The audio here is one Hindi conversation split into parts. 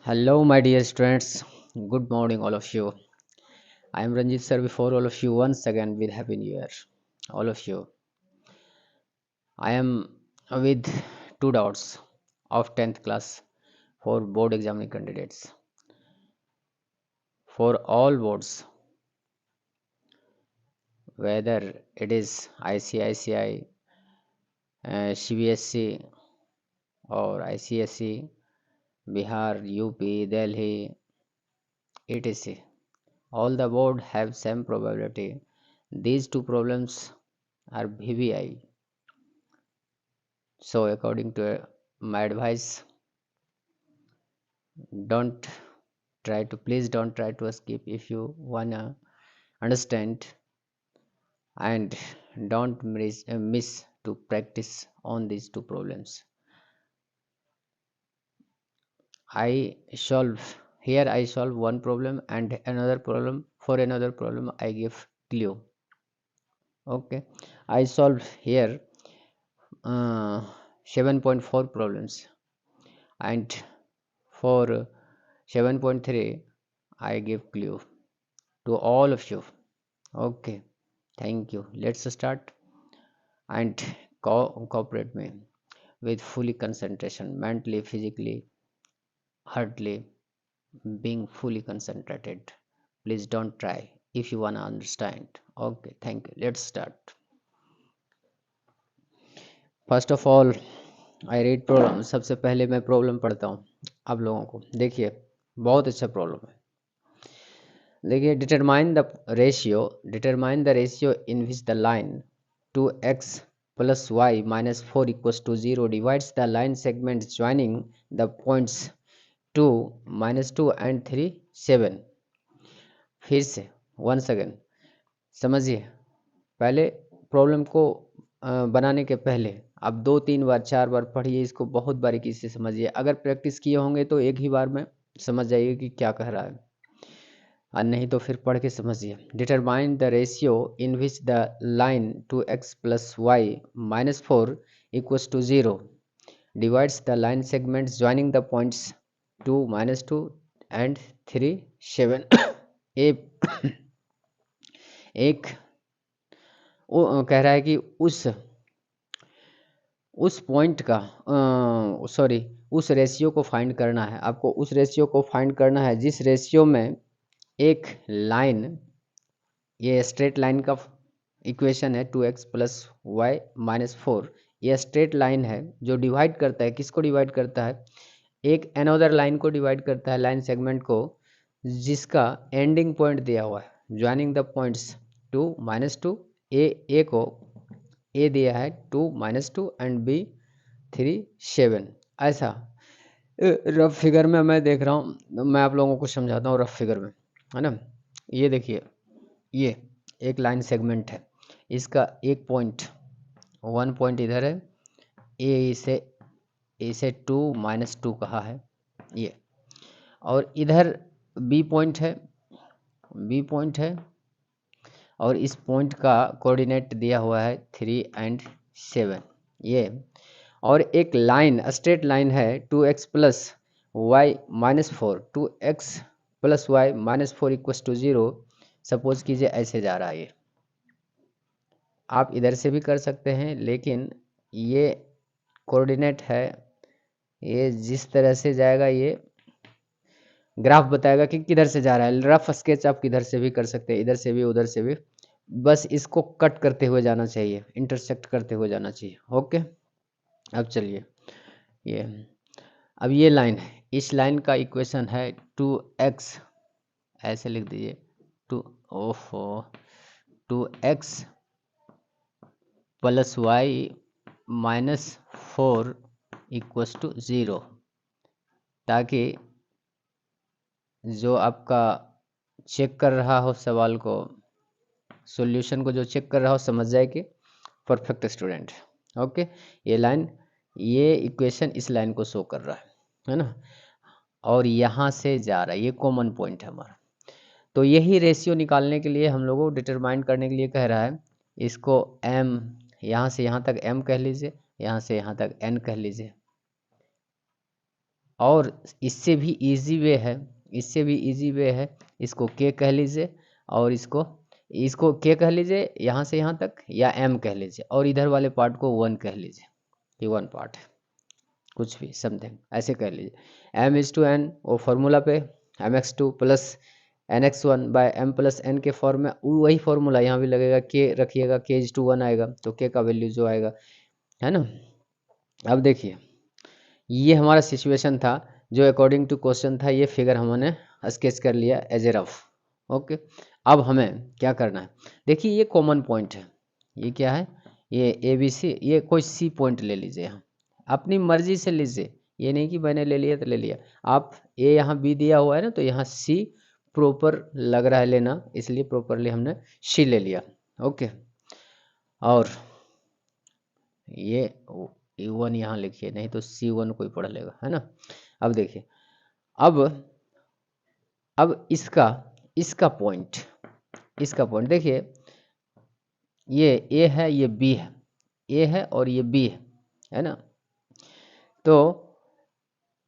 Hello, my dear students. Good morning, all of you. I am Ranjit sir. Before all of you, once again with Happy New Year, all of you. I am with two doubts of 10th class for board examining candidates for all boards, whether it is ICICI, CBSC, or ICSC, Bihar, UP, Delhi, etc. All the board have same probability. These two problems are VVI. So according to my advice, don't please don't try to escape if you wanna understand, and don't miss to practice on these two problems. I solve one problem, and another problem, for another problem I give clue. Okay, I solve here 7.4 problems, and for 7.3 I give clue to all of you. Okay, thank you. Let's start, and cooperate me with fully concentration, mentally, physically, heartily, being fully concentrated. Please don't try if you wanna understand. Okay, thank you. Let's start. First of all I read problem. सबसे पहले मैं प्रॉब्लम पढ़ता हूँ आप लोगों को. देखिए, बहुत अच्छा प्रॉब्लम है. देखिए, determine the ratio in which the line 2x plus y minus 4 equals to 0 divides the line segments joining the points 2 minus 2 and 3 7. फिर से once again समझिए. पहले प्रॉब्लम को बनाने के पहले आप 2-3 बार 4 बार पढ़िए, इसको बहुत बारीकी से समझिए. अगर प्रैक्टिस किए होंगे तो एक ही बार में समझ जाइए कि क्या कह रहा है, और नहीं तो फिर पढ़ के समझिए. Determine the ratio in which the line 2x plus y minus 4 equals to 0 divides the line segments joining the points 2 minus 2 and 3 7. एक कह रहा है कि उस पॉइंट का उस रेशियो को फाइंड करना है. आपको उस रेशियो को फाइंड करना है जिस रेशियो में एक लाइन, ये स्ट्रेट लाइन का इक्वेशन है 2x प्लस वाई माइनस 4. ये स्ट्रेट लाइन है जो डिवाइड करता है, किसको डिवाइड करता है? एक अनदर लाइन को डिवाइड करता है, लाइन सेगमेंट को, जिसका एंडिंग पॉइंट दिया हुआ है. ज्वाइनिंग द पॉइंट्स 2 माइनस 2, ए को ए दिया है 2 माइनस 2 एंड बी 3 7. ऐसा रफ फिगर में मैं देख रहा हूँ, मैं आप लोगों को समझाता हूँ रफ फिगर में, है ना. ये देखिए, ये एक लाइन सेगमेंट है, इसका एक पॉइंट, 1 पॉइंट इधर है, इसे 2 माइनस 2 कहा है ये, और इधर बी पॉइंट है, और इस पॉइंट का कोऑर्डिनेट दिया हुआ है 3 एंड 7 ये. और एक लाइन, स्ट्रेट लाइन है 2x plus y minus 4, 2x plus y minus 4 equals to 0. Suppose कीजिए ऐसे जा रहा है ये. आप इधर से भी कर सकते हैं, लेकिन ये कोऑर्डिनेट है, ये जिस तरह से जाएगा ये ग्राफ बताएगा कि किधर से जा रहा है. रफ स्केच आप किधर से भी कर सकते हैं, इधर से भी उधर से भी, बस इसको कट करते हुए जाना चाहिए, इंटरसेक्ट करते हुए जाना चाहिए. ओके, अब चलिए, ये अब ये लाइन है, इस लाइन का इक्वेशन है 2x, ऐसे लिख दीजिए 2x plus y minus 4 equals to 0, ताकि जो आपका चेक कर रहा हो सवाल को, सॉल्यूशन को जो चेक कर रहा हो, समझ जाए कि परफेक्ट स्टूडेंट. ओके, ये लाइन, ये इक्वेशन इस लाइन को शो कर रहा है ना, और यहाँ से जा रहा है, ये कॉमन पॉइंट है हमारा. तो यही रेशियो निकालने के लिए हम लोगों को डिटरमाइन करने के लिए कह रहा है. इसको m, यहाँ से यहाँ तक m कह लीजिए, यहाँ से यहाँ तक n कह लीजिए. और इससे भी इजी वे है, इससे भी इजी वे है, इसको के कह लीजिए और इसको इसको के कह लीजिए यहाँ से यहाँ तक, या एम कह लीजिए, और इधर वाले पार्ट को वन कह लीजिए, ये वन पार्ट है, कुछ भी समथिंग ऐसे कह लीजिए। एम इज टू एन वो फॉर्मूला पे M X two plus N X one by M plus N के फॉर्म में वही फॉर्मूला यहाँ भी लगेगा, के रखिएगा, के इज टू वन आएगा, तो के का वैल्यू जो आएगा, है ना। अब देखिए ये हमारा सिचुएशन था जो अकॉर्डिंग टू क्वेश्चन था, ये फिगर हमने स्केच कर लिया एज ए रफ। ओके, अब हमें क्या करना है, देखिए ये कॉमन पॉइंट है, ये क्या है, ये ए बी सी, ये कोई सी पॉइंट ले लीजिए, यहाँ अपनी मर्जी से लीजिए, ये नहीं कि मैंने ले लिया तो ले लिया। आप ए यहाँ बी दिया हुआ है ना, तो यहाँ सी प्रॉपर लग रहा है लेना, इसलिए प्रॉपरली हमने सी ले लिया। ओके, और ये वन यहाँ लिखिए, नहीं तो सी वन कोई पढ़ लेगा, है ना। अब देखिए, अब इसका पॉइंट, इसका पॉइंट देखिए, ये ए है, ये बी है, ए है और ये बी है ना। तो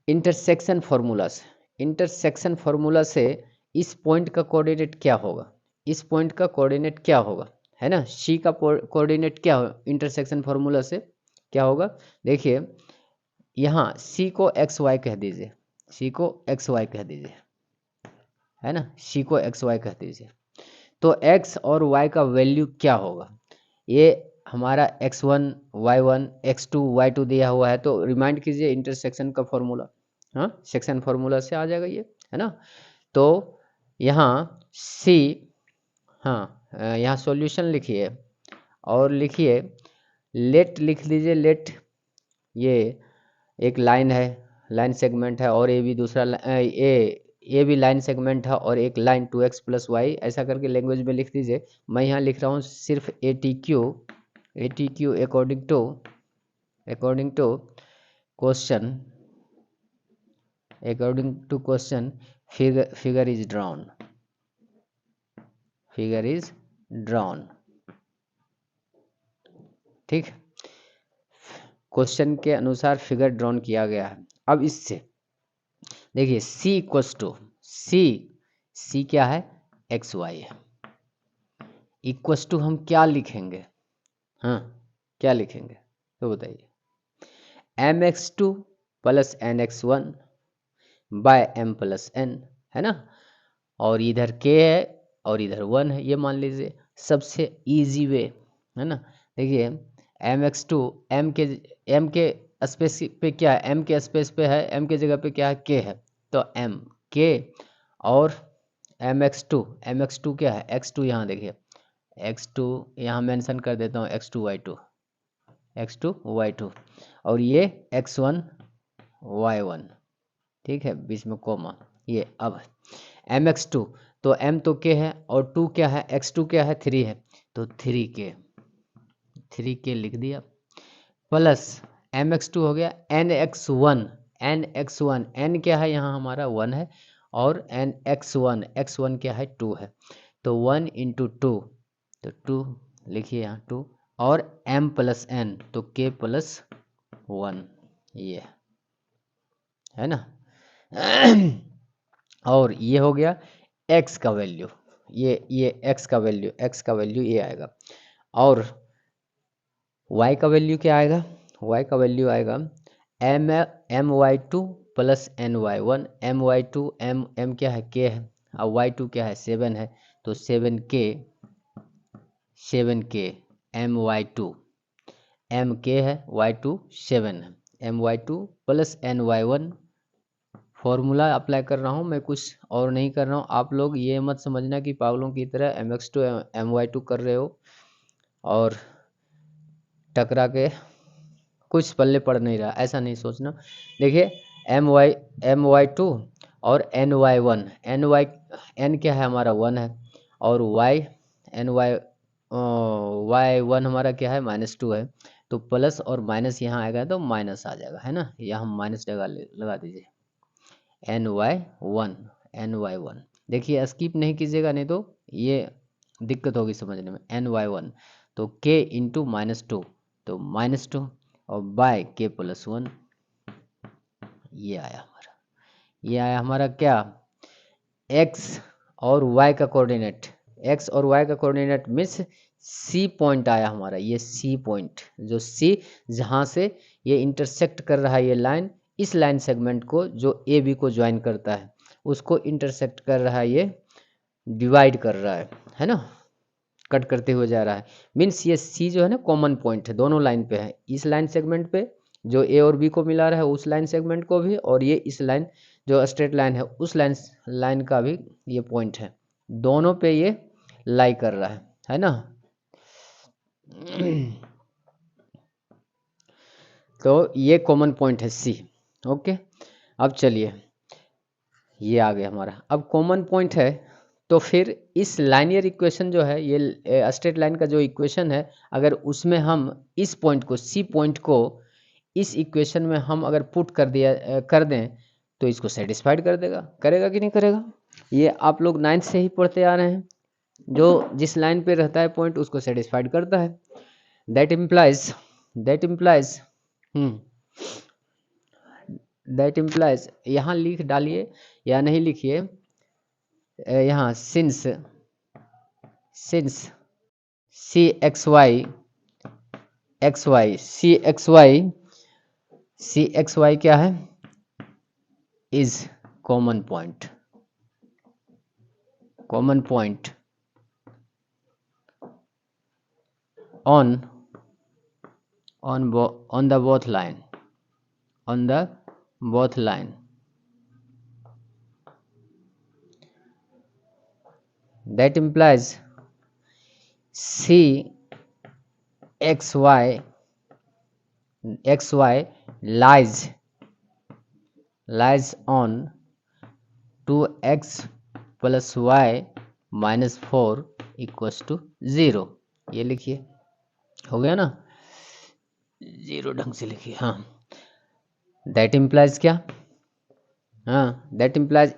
इंटरसेक्शन फार्मूला से इस पॉइंट का कोऑर्डिनेट क्या होगा, इस पॉइंट का कोऑर्डिनेट क्या होगा, है ना। सी का कोऑर्डिनेट क्या होगा इंटरसेक्शन फार्मूला से, क्या होगा, देखिए यहाँ सी को एक्स वाई कह दीजिए, सी को एक्स वाई कह दीजिए, है ना, सी को एक्स वाई कह दीजिए। तो एक्स और वाई का वैल्यू क्या होगा, ये हमारा x1 y1 x2 y2 दिया हुआ है, तो रिमाइंड कीजिए इंटरसेक्शन का फॉर्मूला, हाँ सेक्शन फार्मूला से आ जाएगा ये, है ना। तो यहाँ C, हाँ यहाँ सॉल्यूशन लिखिए और लिखिए लेट, लिख लीजिए लेट, ये एक लाइन है, लाइन सेगमेंट है, और ए भी दूसरा ए भी लाइन सेगमेंट है, और एक लाइन 2x प्लस वाई, ऐसा करके लैंग्वेज में लिख दीजिए। मैं यहाँ लिख रहा हूँ सिर्फ A T Q according to question, according to question figure is drawn, figure is drawn, ठीक, क्वेश्चन के अनुसार फिगर ड्रॉन किया गया है। अब इससे देखिए सी इक्वस टू सी क्या है, एक्स वाई है, इक्वस टू हम क्या लिखेंगे, हाँ क्या लिखेंगे तो बताइए, M X two plus N X one by M plus N, है ना, और इधर के है और इधर वन है, ये मान लीजिए सबसे इजी वे, है ना। देखिए एम एक्स टू, एम के स्पेस पे क्या है, एम के स्पेस पे है, एम के जगह पे क्या है, के है, तो एम के और एम एक्स टू क्या है, एक्स टू, यहाँ देखिए एक्स टू यहाँ मेंशन कर देता हूँ, एक्स टू वाई टू, और ये एक्स वन वाई वन, ठीक है, बीच में कोमा, ये अब एम एक्स टू, तो एम तो के है और टू क्या है, एक्स टू क्या है, थ्री है, तो थ्री के लिख दिया, प्लस एम एक्स टू हो गया, एन एक्स वन, एन क्या है यहाँ हमारा वन है, और एन एक्स वन क्या है, टू है, तो वन इंटू टू, तो टू लिखिए यहाँ टू, और एम प्लस एन, तो के प्लस वन, ये है ना। और ये हो गया x का वैल्यू, ये x का वैल्यू ये आएगा, और y का वैल्यू क्या आएगा, y का वैल्यू आएगा M Y two plus N Y one, M क्या है, के है, और वाई टू क्या है, सेवन है, तो सेवन के एम वाई टू, एम के है, वाई टू सेवन है, M Y two plus N Y one, formula apply कर रहा हूँ मैं, कुछ और नहीं कर रहा हूँ। आप लोग ये मत समझना कि पागलों की तरह M X two M Y two कर रहे हो और टकरा के कुछ पल्ले पड़ नहीं रहा, ऐसा नहीं सोचना। देखिए एम वाई टू और एन वाई वन, एन क्या है हमारा वन है, और वाई वाई वन हमारा क्या है, -2 है, तो प्लस और माइनस यहाँ आएगा तो माइनस आ जाएगा, है ना, यहाँ हम माइनस लगा दीजिए, एन वाई वन, देखिए स्किप नहीं कीजिएगा, नहीं तो ये दिक्कत होगी समझने में, एन वाई वन, तो के इंटू -2, तो -2 और बाय के प्लस वन, ये आया हमारा क्या, एक्स और वाई का कोऑर्डिनेट, एक्स और वाई का कोऑर्डिनेट मीन्स सी पॉइंट आया हमारा, ये सी पॉइंट, जो सी जहाँ से ये इंटरसेक्ट कर रहा है ये लाइन, इस लाइन सेगमेंट को जो ए बी को ज्वाइन करता है उसको इंटरसेक्ट कर रहा है, ये डिवाइड कर रहा है ना, कट करते हुए जा रहा है। मीन्स ये सी जो है ना कॉमन पॉइंट है, दोनों लाइन पे है, इस लाइन सेगमेंट पे जो ए और बी को मिला रहा है उस लाइन सेगमेंट को भी, और ये इस लाइन जो स्ट्रेट लाइन है उस लाइन का भी ये पॉइंट है, दोनों पे ये लाई कर रहा है ना। तो ये कॉमन पॉइंट है सी। ओके, अब चलिए ये आ गया हमारा, अब कॉमन पॉइंट है तो फिर इस लाइनियर इक्वेशन जो है, ये स्ट्रेट लाइन का जो इक्वेशन है, अगर उसमें हम इस पॉइंट को, सी पॉइंट को इस इक्वेशन में हम अगर पुट कर दें तो इसको सेटिस्फाइड कर देगा, करेगा कि नहीं करेगा। ये आप लोग 9th से ही पढ़ते आ रहे हैं, जो जिस लाइन पे रहता है पॉइंट उसको सेटिस्फाइड करता है। दैट इम्प्लाइज दैट इम्प्लाइज यहाँ लिख डालिए या नहीं लिखिए, यहाँ सिंस सी एक्स वाई क्या है, is common point on the both line, that implies C xy lies on 2x plus y minus 4 equals to 0। ये लिखिए, हो गया ना, 0 ढंग से लिखिए। हाँ, दैट इम्प्लाइज क्या, हाँ दैट इम्प्लाइज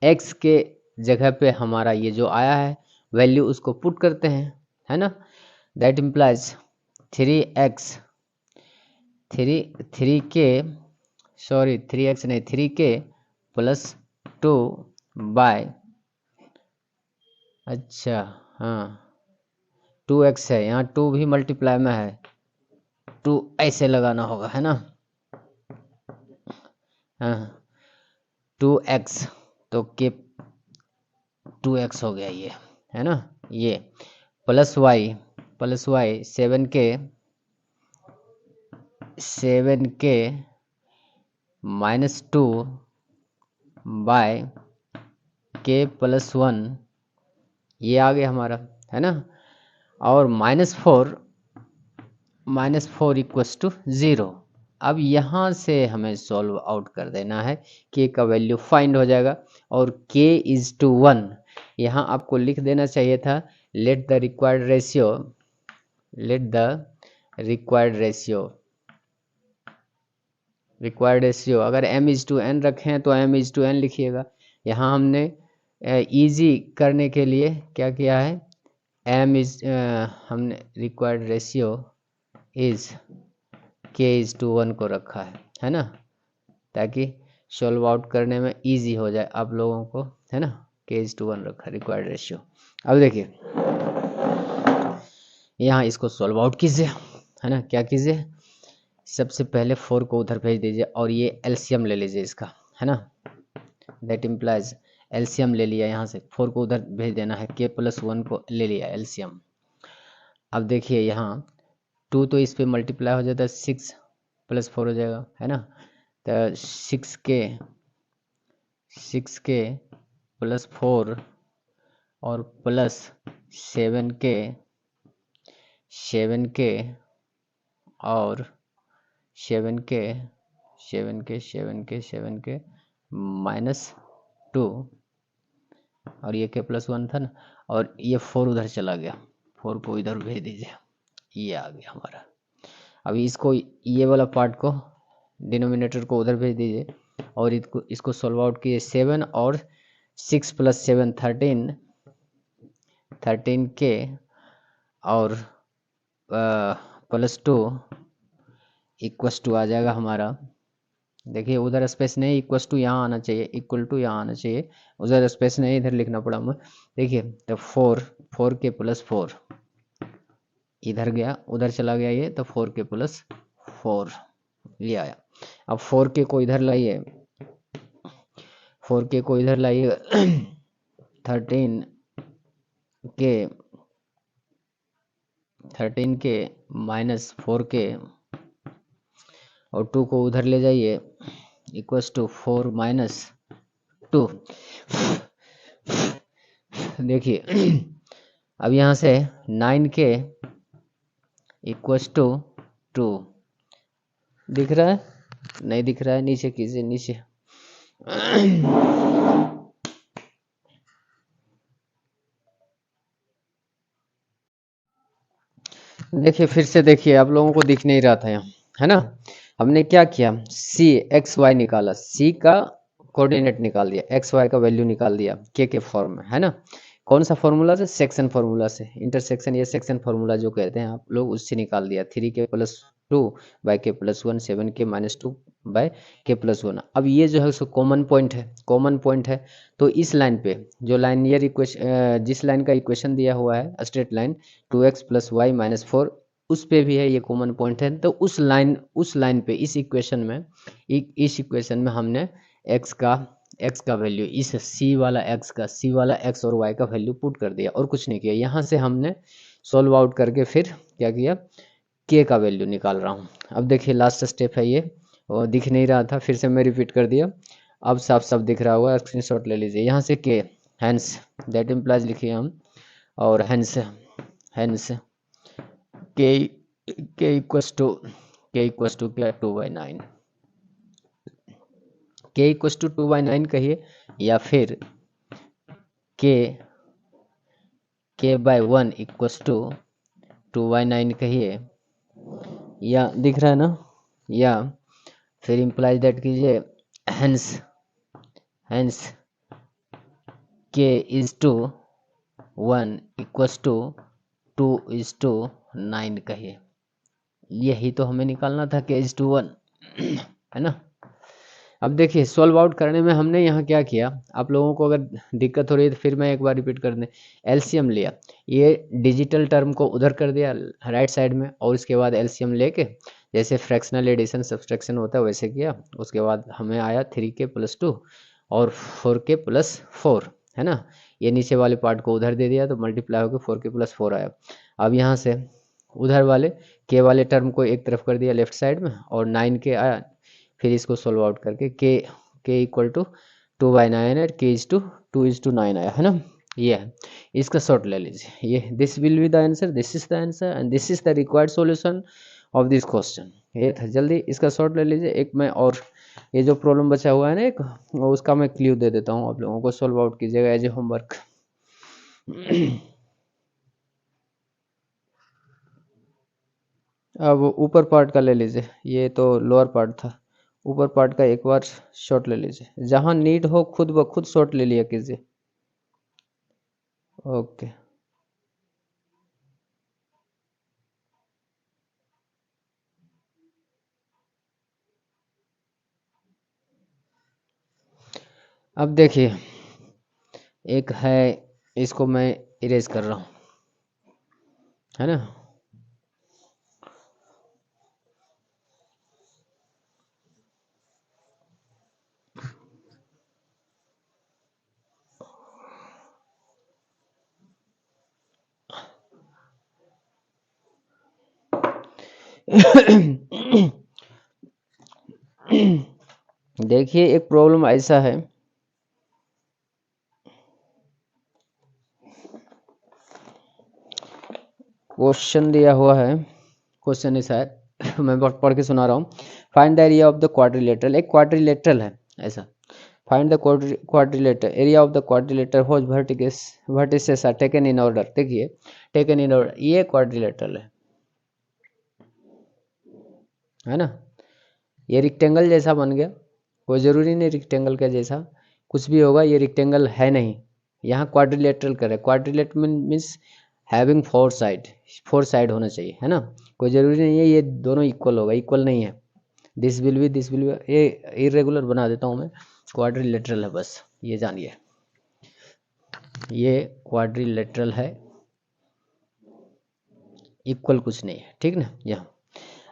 एक्स के जगह पे हमारा ये जो आया है वैल्यू उसको पुट करते हैं, है ना। That implies 3k plus 2 bye, अच्छा हाँ 2x है, यहाँ 2 भी मल्टीप्लाई में है, 2 ऐसे लगाना होगा, है ना। हाँ 2x तो के 2x हो गया ये, है ना। ये plus Y 7k minus 2 by k plus 1, ये आ गया हमारा, है ना। और माइनस फोर इक्वल्स टू 0। अब यहाँ से हमें सॉल्व आउट कर देना है, k का वैल्यू फाइंड हो जाएगा और k इज टू 1, यहाँ आपको लिख देना चाहिए था लेट द रिक्वायर्ड रेशियो, अगर m इज टू n रखे हैं तो m इज टू n लिखिएगा। यहाँ हमने इजी करने के लिए क्या किया है, हमने required ratio is k is to 1 को रखा है ना, ताकि सॉल्व आउट करने में इजी हो जाए आप लोगों को, है ना। k इज टू 1 रखा रिक्वायर्ड रेशियो। अब देखिए यहाँ इसको सॉल्व आउट कीजिए, है ना। क्या कीजिए, सबसे पहले 4 को उधर भेज दीजिए और ये एलसीएम ले लीजिए इसका, है ना। दैट इम्प्लाइज एलसीएम ले लिया, यहाँ से 4 को उधर भेज देना है, k प्लस 1 को ले लिया एलसीएम। अब देखिए यहाँ 2 तो इस पे मल्टीप्लाई हो जाता है, 6 प्लस 4 हो जाएगा, है ना। तो 6k प्लस 4 और प्लस 7k और 7k माइनस 2 और ये k प्लस 1 था ना, और ये 4 उधर चला गया, 4 को इधर भेज दीजिए, ये आ गया हमारा। अभी इसको, ये वाला पार्ट को, डिनोमिनेटर को उधर भेज दीजिए और इसको सॉल्व आउट कीजिए। 7 और 6 प्लस 7 13k और प्लस 2 इक्वस टू आ जाएगा हमारा देखिए उधर स्पेस नहीं, इक्वस टू यहाँ आना चाहिए, इक्वल टू यहाँ आना चाहिए, उधर स्पेस नहीं, इधर लिखना पड़ा मैं। देखिए तो 4 इधर गया, उधर चला गया ये, तो 4 ये आया। अब 4 को इधर लाइए 13 के -4 और 2 को उधर ले जाइए, इक्वस टू 4 - 2। देखिए अब यहाँ से 9 इक्वस टू 2 दिख रहा है, नहीं दिख रहा है, नीचे कीजिए, नीचे। देखिए फिर से देखिए, आप लोगों को दिख नहीं रहा था यहाँ, है ना। हमने क्या किया, सी एक्स वाई निकाला, सी का कोऑर्डिनेट निकाल दिया, एक्स वाई का वैल्यू निकाल दिया के फॉर्म में, है ना। कौन सा फॉर्मूला से, सेक्शन फॉर्मूला से, इंटरसेक्शन या सेक्शन फॉर्मूला जो कहते हैं आप लोग, उससे निकाल दिया। 3k+2/k+1 7k-2/k+1। अब ये जो है उसको कॉमन पॉइंट है। तो इस लाइन पे जो लाइनियर इक्वेशन, जिस लाइन का इक्वेशन दिया हुआ है स्ट्रेट लाइन 2x + y - 4, उस पे भी है ये कॉमन पॉइंट है। तो उस लाइन पे इस इक्वेशन में हमने x का वैल्यू, इस c वाला x और y का वैल्यू पुट कर दिया, और कुछ नहीं किया। यहाँ से हमने सॉल्व आउट करके फिर क्या किया, k का वैल्यू निकाल रहा हूँ। अब देखिए लास्ट स्टेप है ये, और दिख नहीं रहा था, फिर से मैं रिपीट कर दिया, अब साफ साफ दिख रहा होगा, स्क्रीनशॉट ले लीजिए। यहाँ से k, हैंस दैट इम्प्लाइज लिखिए हम, और हैंस k इक्वस टू क्या, 2/9, k इक्वस टू 2/9 कहिए, या फिर k/1 इक्वस टू 2/9 कहिए, या दिख रहा है ना, या फिर इम्प्लाइज दैट कीजिए, हैंस k/1 इक्वस टू 2/9 कहिए। यही तो हमें निकालना था, k/1, है ना। अब देखिए सॉल्व आउट करने में हमने यहाँ क्या किया, आप लोगों को अगर दिक्कत हो रही है तो फिर मैं एक बार रिपीट कर दें। एलसीएम लिया, ये डिजिटल टर्म को उधर कर दिया राइट साइड में, और उसके बाद एलसीएम लेके जैसे फ्रैक्शनल एडिशन सब्सट्रैक्शन होता है वैसे किया। उसके बाद हमें आया 3k+2 और 4k+4, है ना। ये नीचे वाले पार्ट को उधर दे दिया तो मल्टीप्लाई होकर 4k+4 आया। अब यहाँ से उधर वाले के वाले टर्म को एक तरफ कर दिया लेफ्ट साइड में, और 9k आया। फिर इसको सोल्व आउट करके k इक्वल टू 2/9 है, k/2 आया, है ना। ये है, इसका शॉर्ट ले लीजिए, ये this will be the answer, this is the answer and this is the required solution of this question. ये था, जल्दी इसका शॉर्ट ले लीजिए। एक मैं और ये जो प्रॉब्लम बचा हुआ है ना एक, उसका मैं क्ल्यू दे देता हूँ आप लोगों को, सोल्व आउट कीजिएगा एज ए होमवर्क। अब ऊपर पार्ट का ले लीजिए, ये तो लोअर पार्ट था, ऊपर पार्ट का एक बार शॉट ले लीजिए, जहां नीड हो खुद ब खुद शॉट ले लिया कीजिए। ओके, अब देखिए एक है, इसको मैं इरेज कर रहा हूं, है ना। देखिए एक प्रॉब्लम ऐसा है, क्वेश्चन दिया हुआ है, क्वेश्चन इस है मैं पढ़ के सुना रहा हूँ। Find the area of the quadrilateral, एक क्वाड्रिलेटरल है ऐसा। Find the quadrilateral, area of the quadrilateral whose vertices are taken in order. देखिए टेकन इन ऑर्डर, ये क्वाड्रिलेटरल है ना। ये रिक्टेंगल जैसा बन गया, कोई ज़रूरी नहीं रिक्टेंगल का जैसा कुछ भी होगा, ये रिक्टेंगल है नहीं। यहाँ क्वाड्रिलेटरल करे, क्वाड्रिलेटरल मीन्स हैविंग 4 साइड होना चाहिए, है ना। कोई ज़रूरी नहीं है ये दोनों इक्वल होगा, इक्वल नहीं है, दिस विल बी, ये इरेगुलर बना देता हूँ मैं, क्वाड्रिलेटरल है बस, ये जानिए, ये क्वाड्रिलेटरल है, इक्वल कुछ नहीं है, ठीक ना। यहाँ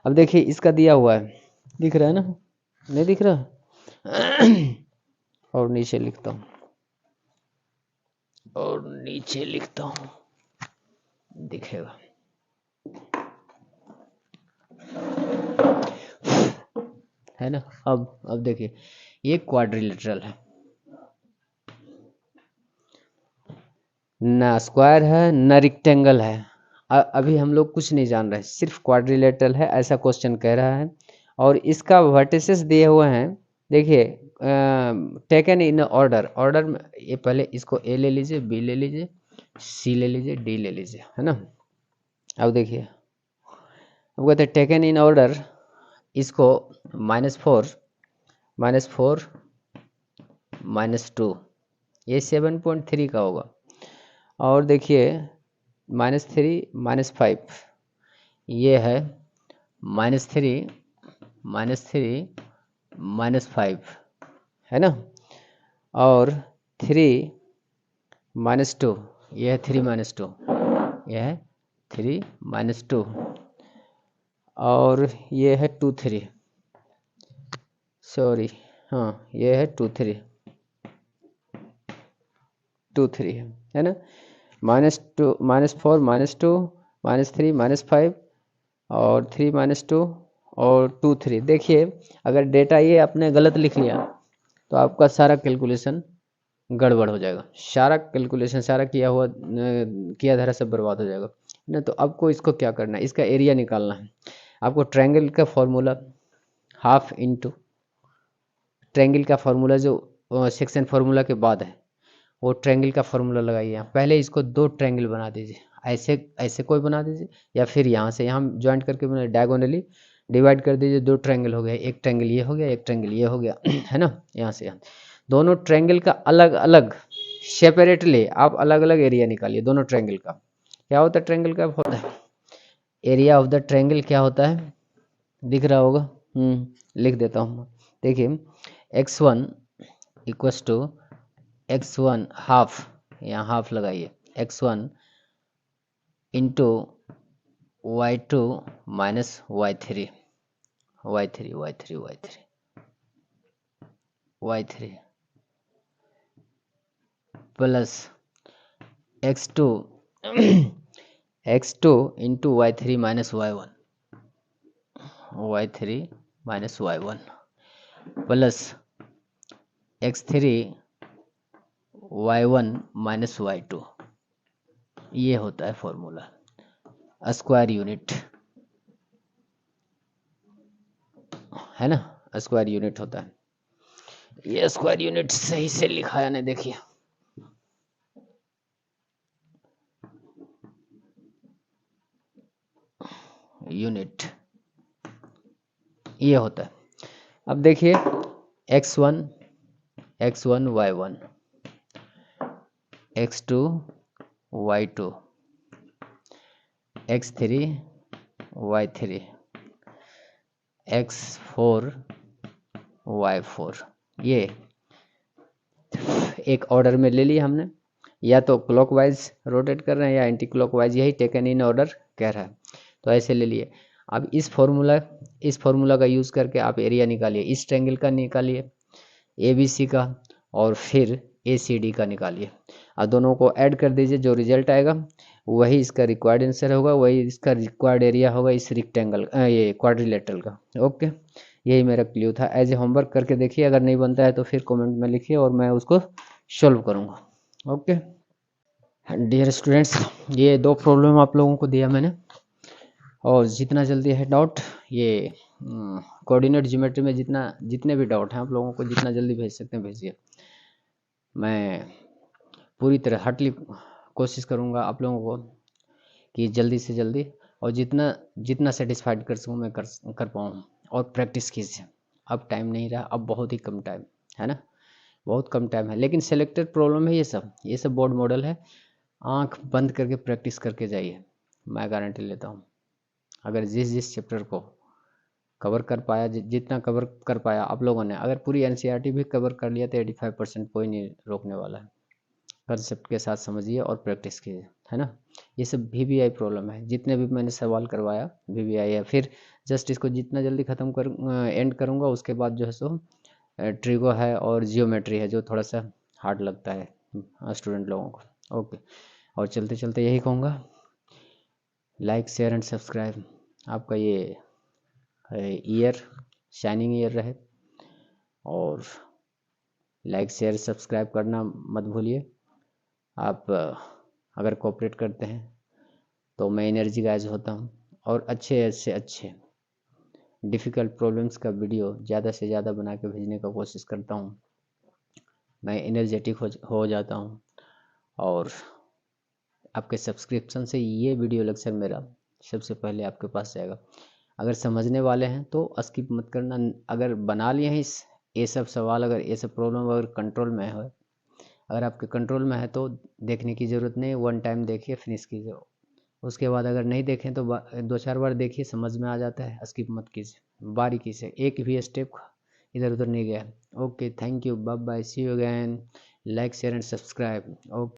अब देखिए इसका दिया हुआ है, दिख रहा है ना, नहीं दिख रहा और नीचे लिखता हूँ, और नीचे लिखता हूँ, दिखेगा, है ना। अब देखिए ये क्वाड्रिलेटरल है ना, स्क्वायर है ना रेक्टेंगल है। अभी हम लोग कुछ नहीं जान रहे, सिर्फ क्वाड्रिलेटरल है ऐसा क्वेश्चन कह रहा है, और इसका वर्टिसेस दिए हुए हैं, देखिए टेकन इन ऑर्डर, ऑर्डर में ये पहले इसको ए ले लीजिए, बी ले लीजिए, सी ले लीजिए, डी ले लीजिए, है ना। अब देखिए अब कहते हैं टेकन इन ऑर्डर, इसको -4 -2, ये 7.3 का होगा, और देखिए -3 -5, ये है -3 -5, है ना, और 3 -2, ये है 3 -2, ये है 3 -2, और ये है 2 3, सॉरी, हाँ ये है 2 3 है ना, -2 -4 -2 -3 -5 और 3 -2 और 2 3। देखिए अगर डेटा ये आपने गलत लिख लिया तो आपका सारा कैलकुलेशन गड़बड़ हो जाएगा, सारा कैलकुलेशन, सारा किया धरा सब बर्बाद हो जाएगा ना। तो आपको इसको क्या करना है, इसका एरिया निकालना है आपको। ट्रायंगल का फॉर्मूला हाफ इंटू, ट्रायंगल का फॉर्मूला जो सेक्शन फार्मूला के बाद है, वो ट्रायंगल का फॉर्मूला लगाइए। यहाँ पहले इसको 2 ट्रायंगल बना दीजिए, ऐसे ऐसे कोई बना दीजिए, या फिर यहाँ से यहाँ ज्वाइंट करके बना, डायगोनली डिवाइड कर दीजिए, 2 ट्रायंगल हो गया, एक ट्रायंगल ये हो गया, एक ट्रायंगल ये हो गया है ना। यहाँ से यहाँ दोनों ट्रायंगल का अलग अलग सेपरेटली आप अलग अलग एरिया निकालिए दोनों ट्रायंगल का। क्या होता है ट्रायंगल का, होता है एरिया ऑफ द ट्रायंगल, क्या होता है दिख रहा होगा, लिख देता हूँ। देखिए x1 equals to x1 half, यहाँ हाफ लगाइए, x1 into y2 minus y3 plus x2 x2 into y3 minus y1 plus x3 y1 minus y2, ये होता है फॉर्मूला, स्क्वायर यूनिट, है ना, स्क्वायर यूनिट होता है। ये स्क्वायर यूनिट सही से लिखा है ना, देखिए यूनिट ये होता है। अब देखिए x1 y1, x2 y2, x3 y3, x4 y4, ये एक ऑर्डर में ले लिया हमने, या तो क्लॉकवाइज रोटेट कर रहे हैं या एंटी क्लॉकवाइज, यही टेकन इन ऑर्डर कह रहा है, तो ऐसे ले लिए। अब इस फॉर्मूला का यूज़ करके आप एरिया निकालिए, इस ट्रायंगल का निकालिए ABC का, और फिर ACD का निकालिए, और दोनों को ऐड कर दीजिए, जो रिजल्ट आएगा वही इसका रिक्वायर्ड आंसर होगा, वही इसका रिक्वायर्ड एरिया होगा इस रेक्टेंगल ये क्वाड्रिलेटरल का। ओके, यही मेरा क्ल्यू था, एज ए होमवर्क करके देखिए, अगर नहीं बनता है तो फिर कमेंट में लिखिए और मैं उसको सॉल्व करूँगा। ओके डियर स्टूडेंट्स, ये 2 प्रॉब्लम आप लोगों को दिया मैंने, और जितना जल्दी है डाउट, ये कोऑर्डिनेट ज्योमेट्री में जितने भी डाउट हैं आप लोगों को जितना जल्दी भेज सकते हैं भेजिए, मैं पूरी तरह हार्डली कोशिश करूँगा आप लोगों को कि जल्दी से जल्दी और जितना सेटिस्फाइड कर सकूँ मैं कर पाऊँ, और प्रैक्टिस कीजिए। अब टाइम नहीं रहा, अब बहुत ही कम टाइम है ना, बहुत कम टाइम है, लेकिन सेलेक्टेड प्रॉब्लम है ये सब बोर्ड मॉडल है, आंख बंद करके प्रैक्टिस करके जाइए, मैं गारंटी लेता हूँ। अगर जिस चैप्टर को कवर कर पाया, जितना कवर कर पाया आप लोगों ने। अगर पूरी एनसीईआरटी भी कवर कर लिया तो 85% कोई नहीं रोकने वाला है। कंसेप्ट के साथ समझिए और प्रैक्टिस कीजिए, है ना। ये सब वीवीआई प्रॉब्लम है, जितने भी मैंने सवाल करवाया वीवीआई है। फिर जस्ट इसको जितना जल्दी ख़त्म कर एंड करूँगा, उसके बाद जो है सो ट्रिगो है और जियोमेट्री है, जो थोड़ा सा हार्ड लगता है स्टूडेंट लोगों को। ओके, और चलते चलते यही कहूँगा, लाइक शेयर एंड सब्सक्राइब। आपका ये ईयर शाइनिंग ईयर रहे, और लाइक शेयर सब्सक्राइब करना मत भूलिए। आप अगर कोऑपरेट करते हैं तो मैं एनर्जी गाइज होता हूँ, और अच्छे से अच्छे डिफ़िकल्ट प्रॉब्लम्स का वीडियो ज़्यादा से ज़्यादा बना के भेजने का कोशिश करता हूँ। मैं एनर्जेटिक हो जाता हूँ, और आपके सब्सक्रिप्शन से ये वीडियो लेक्चर मेरा सबसे पहले आपके पास जाएगा। अगर समझने वाले हैं तो स्किप मत करना। अगर बना लिए हैं ये सब सवाल, अगर ये सब प्रॉब्लम अगर कंट्रोल में है, अगर आपके कंट्रोल में है तो देखने की ज़रूरत नहीं, वन टाइम देखिए, फिनिश कीजिए। उसके बाद अगर नहीं देखें तो 2-4 बार देखिए, समझ में आ जाता है। स्किप मत कीजिए, बारीकी से एक भी स्टेप इधर उधर नहीं गया। Okay, thank you, bye bye, see you again, like share and subscribe. Okay.